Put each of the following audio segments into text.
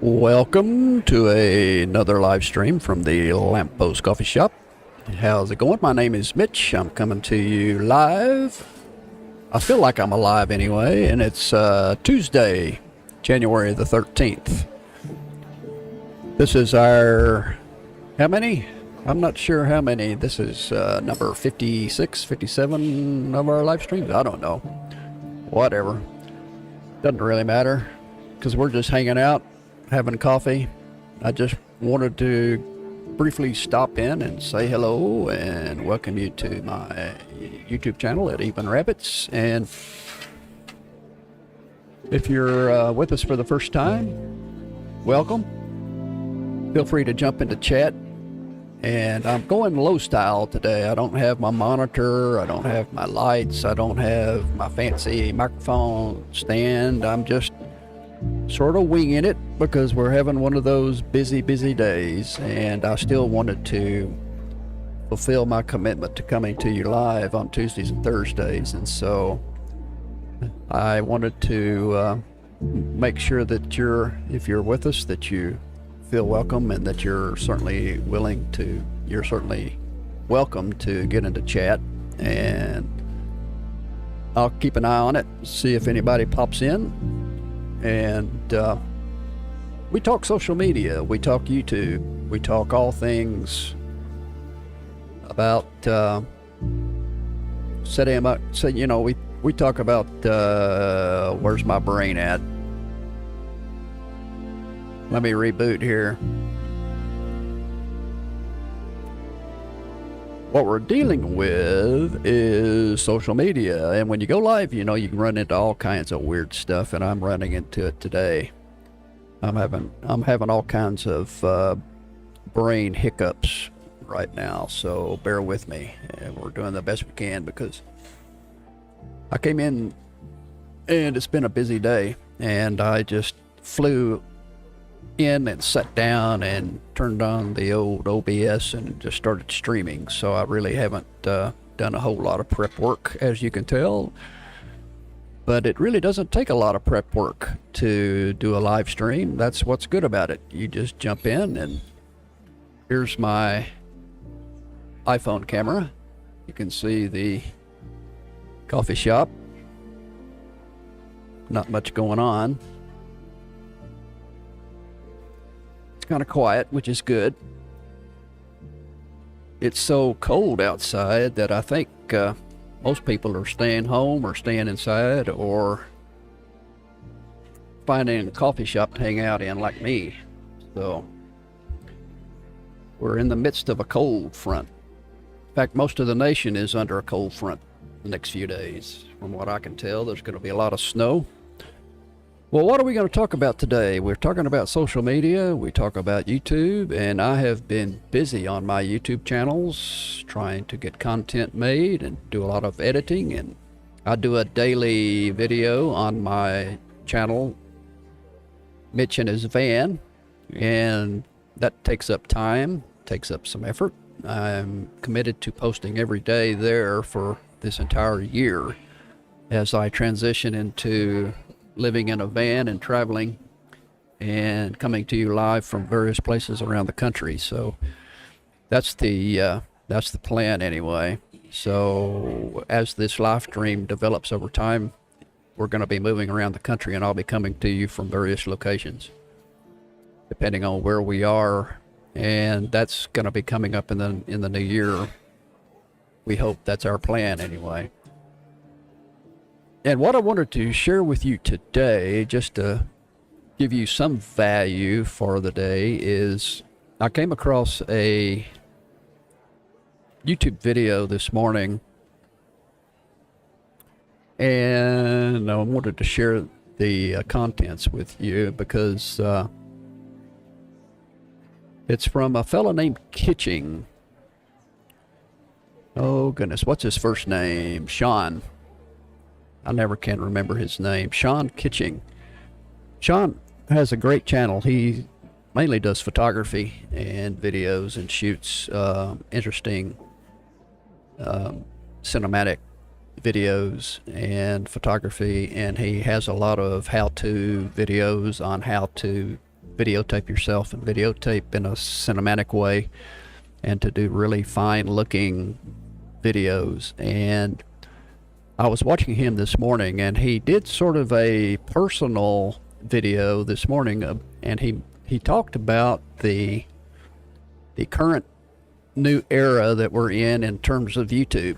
Welcome to another live stream from the Lamppost Coffee Shop. How's it going? My name is Mitch. I'm coming to you live. I feel like I'm alive anyway, and it's Tuesday, January the 13th. This is our, how many? I'm not sure how many. This is number 56, 57 of our live streams. I don't know. Whatever. Doesn't really matter because we're just hanging out, having coffee. I just wanted to briefly stop in and say hello and welcome you to my YouTube channel at Even Rabbits. And if you're with us for the first time, welcome. Feel free to jump into chat. And I'm going low style today. I don't have my monitor, I don't have my lights, I don't have my fancy microphone stand. I'm just sort of winging it because we're having one of those busy days, and I still wanted to fulfill my commitment to coming to you live on Tuesdays and Thursdays. And so I wanted to make sure that if you're with us, that you feel welcome and that you're certainly welcome to get into chat. And I'll keep an eye on it, see if anybody pops in. And we talk social media, we talk YouTube, we talk all things about setting them up. So, we talk about where's my brain at? Let me reboot here. What we're dealing with is social media, and when you go live, you can run into all kinds of weird stuff, and I'm running into it today. I'm having all kinds of brain hiccups right now, so bear with me, and we're doing the best we can because I came in and it's been a busy day, and I just flew in and sat down and turned on the old OBS and just started streaming. So I really haven't done a whole lot of prep work, as you can tell, but it really doesn't take a lot of prep work to do a live stream. That's what's good about it. You just jump in, and here's my iPhone camera. You can see the coffee shop. Not much going on. Kind of quiet, which is good. It's so cold outside that I think most people are staying home or staying inside or finding a coffee shop to hang out in like me. So we're in the midst of a cold front. In fact, most of the nation is under a cold front the next few days. From what I can tell, there's going to be a lot of snow. Well, what are we going to talk about today? We're talking about social media, we talk about YouTube, and I have been busy on my YouTube channels trying to get content made and do a lot of editing. And I do a daily video on my channel, Mitch and his van, and that takes up time, takes up some effort. I'm committed to posting every day there for this entire year as I transition into living in a van and traveling and coming to you live from various places around the country. So that's the plan anyway. So as this live stream develops over time, we're going to be moving around the country, and I'll be coming to you from various locations depending on where we are, and that's going to be coming up in the new year. We hope. That's our plan anyway. And what I wanted to share with you today, just to give you some value for the day, is I came across a YouTube video this morning, and I wanted to share the contents with you because it's from a fellow named Kitching. Oh goodness, what's his first name? Sean. I never can remember his name. Sean Kitching. Sean has a great channel. He mainly does photography and videos and shoots interesting cinematic videos and photography, and he has a lot of how-to videos on how to videotape yourself and videotape in a cinematic way, and to do really fine looking videos. And I was watching him this morning, and he did sort of a personal video this morning, and he talked about the current new era that we're in terms of YouTube,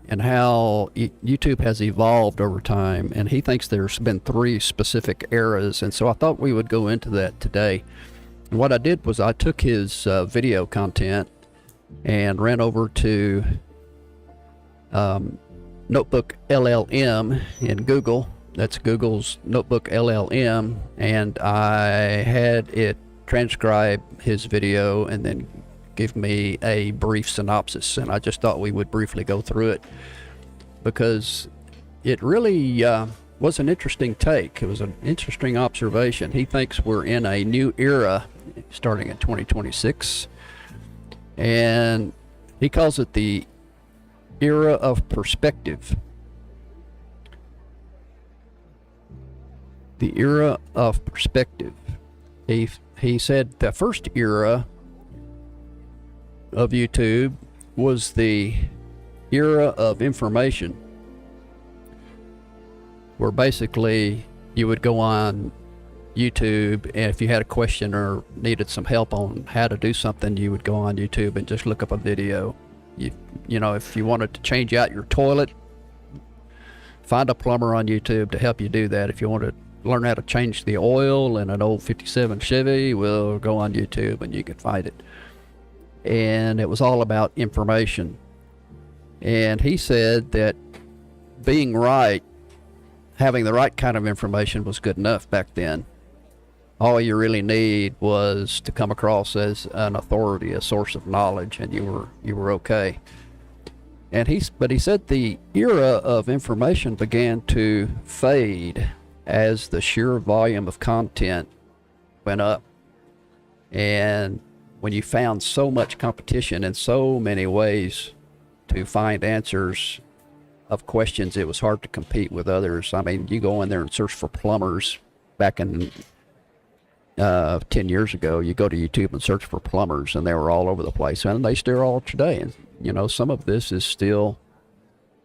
and how YouTube has evolved over time. And he thinks there's been 3 specific eras, and so I thought we would go into that today. And what I did was I took his video content and ran over to Notebook LLM in Google. That's Google's Notebook LLM, and I had it transcribe his video and then give me a brief synopsis. And I just thought we would briefly go through it, because it really was an interesting take. It was an interesting observation. He thinks we're in a new era starting in 2026, and he calls it the era of perspective. The era of perspective. He said the first era of YouTube was the era of information, where basically you would go on YouTube, and if you had a question or needed some help on how to do something, you would go on YouTube and just look up a video. You know, if you wanted to change out your toilet, find a plumber on YouTube to help you do that. If you want to learn how to change the oil in an old 57 Chevy, well, go on YouTube and you can find it. And it was all about information. And he said that being right, having the right kind of information was good enough back then. All you really need was to come across as an authority, a source of knowledge, and you were okay. And he said the era of information began to fade as the sheer volume of content went up. And when you found so much competition and so many ways to find answers of questions, it was hard to compete with others. I mean, you go in there and search for plumbers back in 10 years ago. You go to YouTube and search for plumbers, and they were all over the place, and they still are today. And you know, some of this is still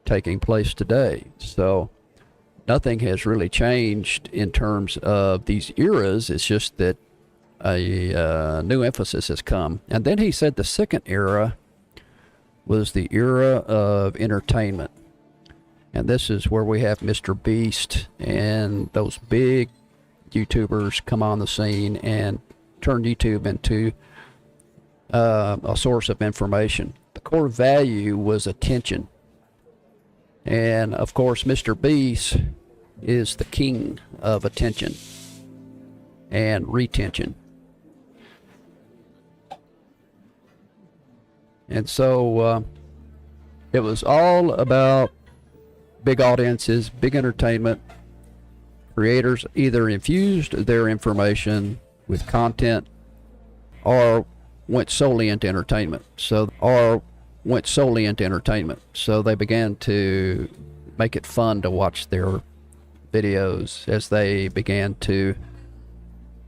taking place today. So nothing has really changed in terms of these eras. It's just that a new emphasis has come. And then he said the second era was the era of entertainment. And this is where we have Mr. Beast and those big YouTubers come on the scene and turn YouTube into a source of information. The core value was attention. And of course, Mr. Beast is the king of attention and retention. And so it was all about big audiences, big entertainment. Creators either infused their information with content or went solely into entertainment. So they began to make it fun to watch their videos as they began to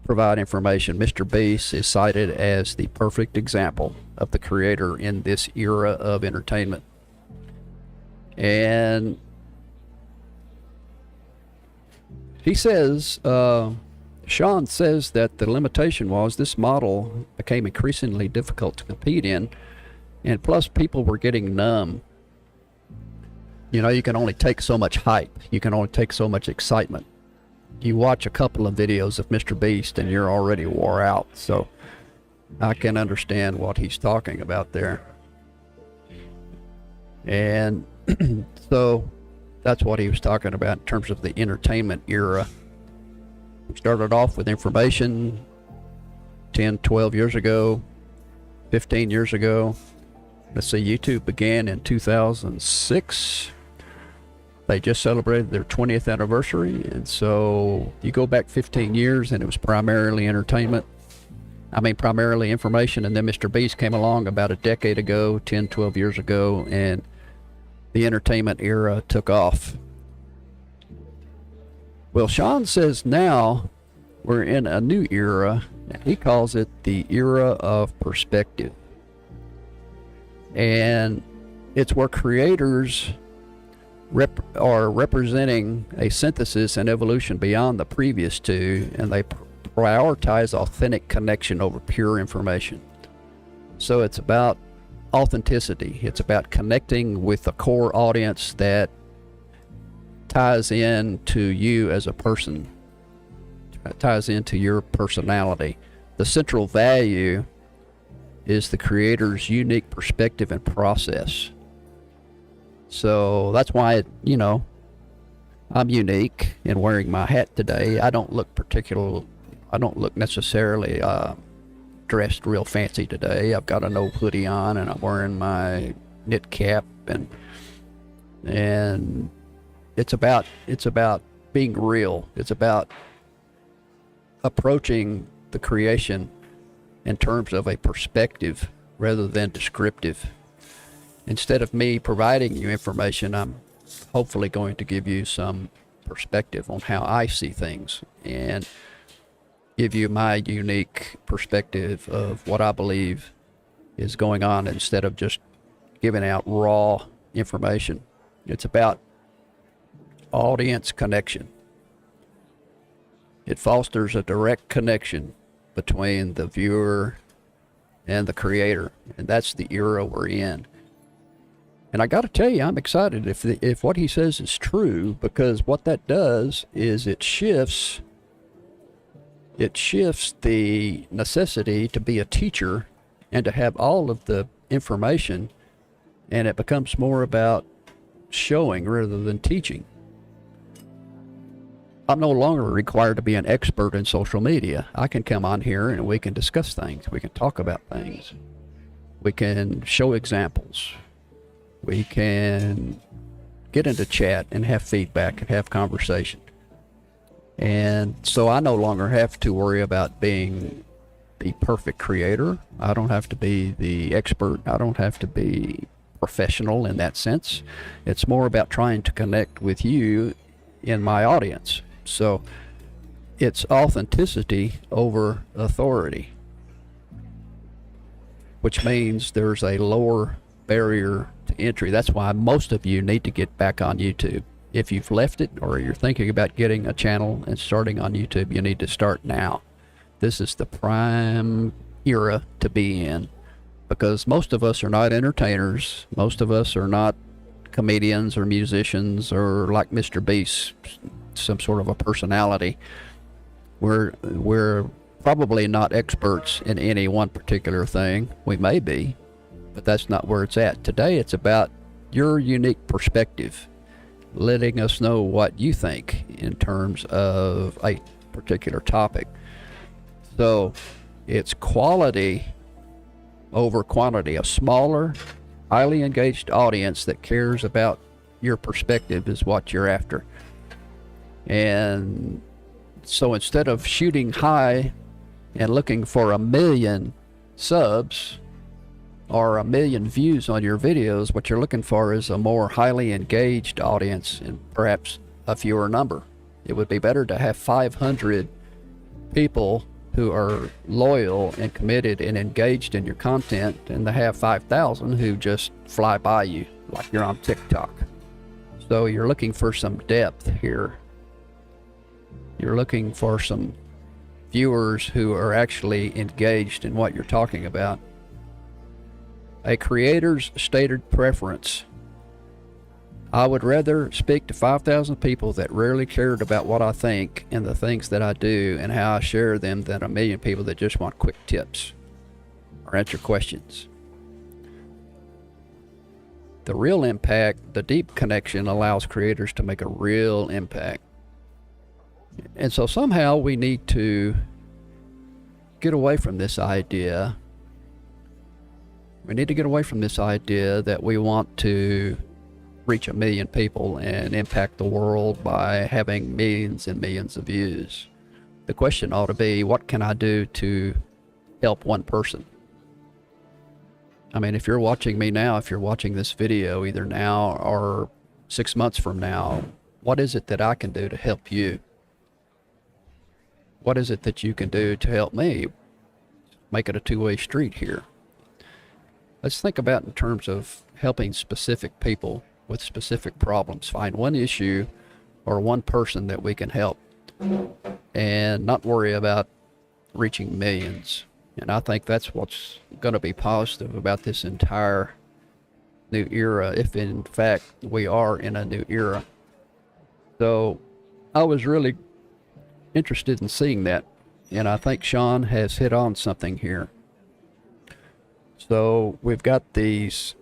provide information. Mr. Beast is cited as the perfect example of the creator in this era of entertainment. And he says, Sean says that the limitation was this model became increasingly difficult to compete in, and plus people were getting numb. You know, you can only take so much hype. You can only take so much excitement. You watch a couple of videos of Mr. Beast and you're already wore out. So I can understand what he's talking about there. And so that's what he was talking about in terms of the entertainment era. We started off with information 10, 12 years ago, 15 years ago. Let's see, YouTube began in 2006. They just celebrated their 20th anniversary. And so you go back 15 years and it was primarily entertainment. I mean, primarily information. And then Mr. Beast came along about a decade ago, 10, 12 years ago, and the entertainment era took off. Well, Sean says now We're in a new era. He calls it the era of perspective. And it's where creators are representing a synthesis and evolution beyond the previous two, and they prioritize authentic connection over pure information. So it's about authenticity. It's about connecting with a core audience that ties in to you as a person, ties into your personality. The central value is the creator's unique perspective and process. So that's why, I'm unique in wearing my hat today. I don't look necessarily dressed real fancy today. I've got an old hoodie on, and I'm wearing my knit cap, and it's about being real. It's about approaching the creation in terms of a perspective rather than descriptive. Instead of me providing you information, I'm hopefully going to give you some perspective on how I see things and give you my unique perspective of what I believe is going on, instead of just giving out raw information. It's about audience connection. It fosters a direct connection between the viewer and the creator, and that's the era we're in. And I got to tell you, I'm excited if what he says is true, because what that does is it shifts the necessity to be a teacher and to have all of the information, and it becomes more about showing rather than teaching. I'm no longer required to be an expert in social media. I can come on here and we can discuss things. We can talk about things. We can show examples. We can get into chat and have feedback and have conversation. And so I no longer have to worry about being the perfect creator. I don't have to be the expert. I don't have to be professional in that sense. It's more about trying to connect with you in my audience. So it's authenticity over authority, which means there's a lower barrier to entry. That's why most of you need to get back on YouTube. If you've left it, or you're thinking about getting a channel and starting on YouTube, you need to start now. This is the prime era to be in, because most of us are not entertainers. Most of us are not comedians or musicians or like Mr. Beast, some sort of a personality. We're probably not experts in any one particular thing. We may be, but that's not where it's at. Today it's about your unique perspective, letting us know what you think in terms of a particular topic. So it's quality over quantity. A smaller, highly engaged audience that cares about your perspective is what you're after. And so instead of shooting high and looking for 1 million subs or 1 million views on your videos, what you're looking for is a more highly engaged audience and perhaps a fewer number. It would be better to have 500 people who are loyal and committed and engaged in your content than to have 5,000 who just fly by you like you're on TikTok. So you're looking for some depth here. You're looking for some viewers who are actually engaged in what you're talking about. A creator's stated preference. I would rather speak to 5,000 people that rarely cared about what I think and the things that I do and how I share them than 1 million people that just want quick tips or answer questions. The real impact, the deep connection, allows creators to make a real impact. And so somehow we need to get away from this idea. We need to get away from this idea that we want to reach 1 million people and impact the world by having millions and millions of views. The question ought to be, what can I do to help one person? I mean, if you're watching me now, if you're watching this video either now or 6 months from now, what is it that I can do to help you? what is it that you can do to help me make it a two-way street here? Let's think about in terms of helping specific people with specific problems. Find one issue or one person that we can help and not worry about reaching millions. And I think that's what's going to be positive about this entire new era, if in fact we are in a new era. So I was really interested in seeing that, and I think Sean has hit on something here. So we've got these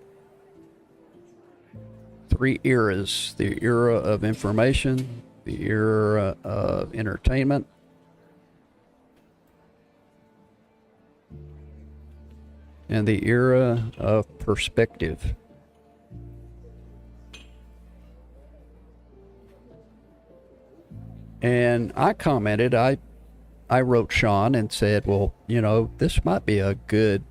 three eras: the era of information, the era of entertainment, and the era of perspective. And I commented, I wrote Sean and said, well, this might be a good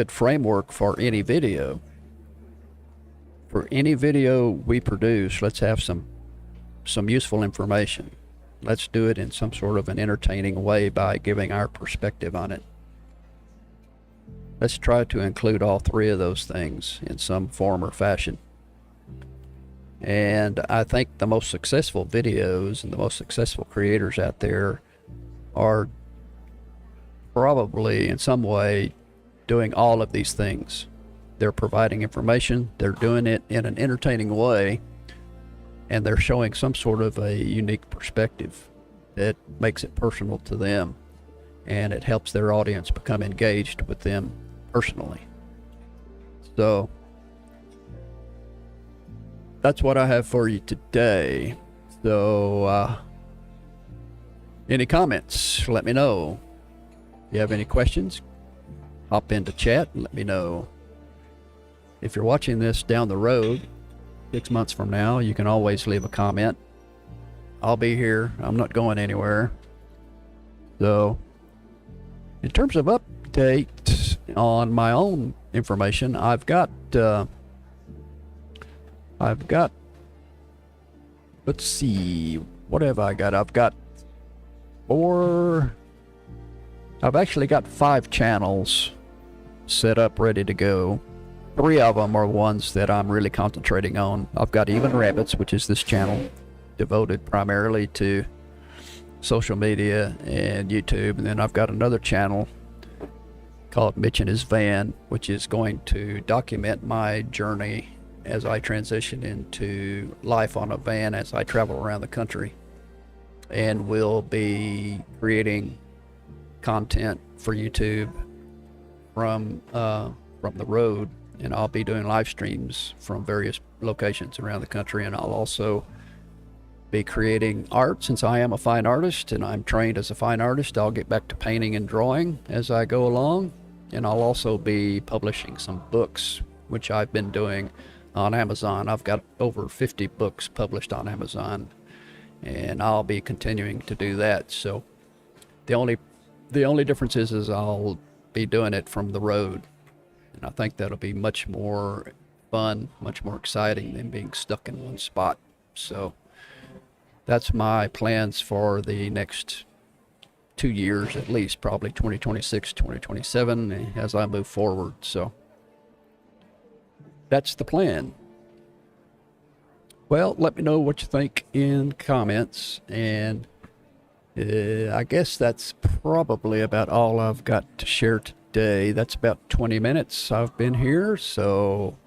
framework for any video. For any video we produce, let's have some useful information. Let's do it in some sort of an entertaining way by giving our perspective on it. Let's try to include all three of those things in some form or fashion. And I think the most successful videos and the most successful creators out there are probably in some way doing all of these things. They're providing information, they're doing it in an entertaining way, and they're showing some sort of a unique perspective that makes it personal to them, and it helps their audience become engaged with them personally. So that's what I have for you today. So any comments, let me know. If you have any questions, hop into chat and let me know. If you're watching this down the road 6 months from now, you can always leave a comment. I'll be here. I'm not going anywhere. So in terms of updates on my own information, I've got let's see, what have I got? I've actually got 5 channels set up, ready to go. 3 of them are ones that I'm really concentrating on. I've got Even Rabbits, which is this channel devoted primarily to social media and YouTube. And then I've got another channel called Mitch and His Van, which is going to document my journey as I transition into life on a van as I travel around the country. And we'll be creating content for YouTube from the road, and I'll be doing live streams from various locations around the country. And I'll also be creating art, since I am a fine artist and I'm trained as a fine artist. I'll get back to painting and drawing as I go along, and I'll also be publishing some books, which I've been doing on Amazon. I've got over 50 books published on Amazon, and I'll be continuing to do that. So the only difference is I'll be doing it from the road, and I think that'll be much more fun, much more exciting than being stuck in one spot. So that's my plans for the next 2 years at least, probably 2026, 2027, as I move forward. So that's the plan. Well, let me know what you think in comments, and I guess that's probably about all I've got to share today. That's about 20 minutes I've been here. So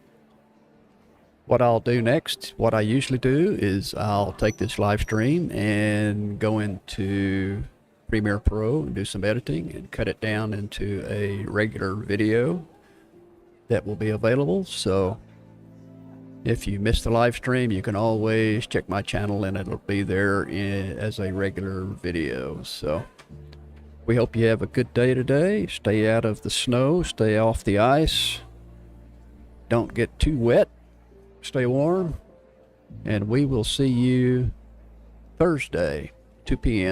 what I'll do next, what I usually do, is I'll take this live stream and go into Premiere Pro and do some editing and cut it down into a regular video that will be available. So if you missed the live stream, you can always check my channel and it'll be there as a regular video. So we hope you have a good day today. Stay out of the snow, stay off the ice, don't get too wet, stay warm, and we will see you Thursday, 2 p.m.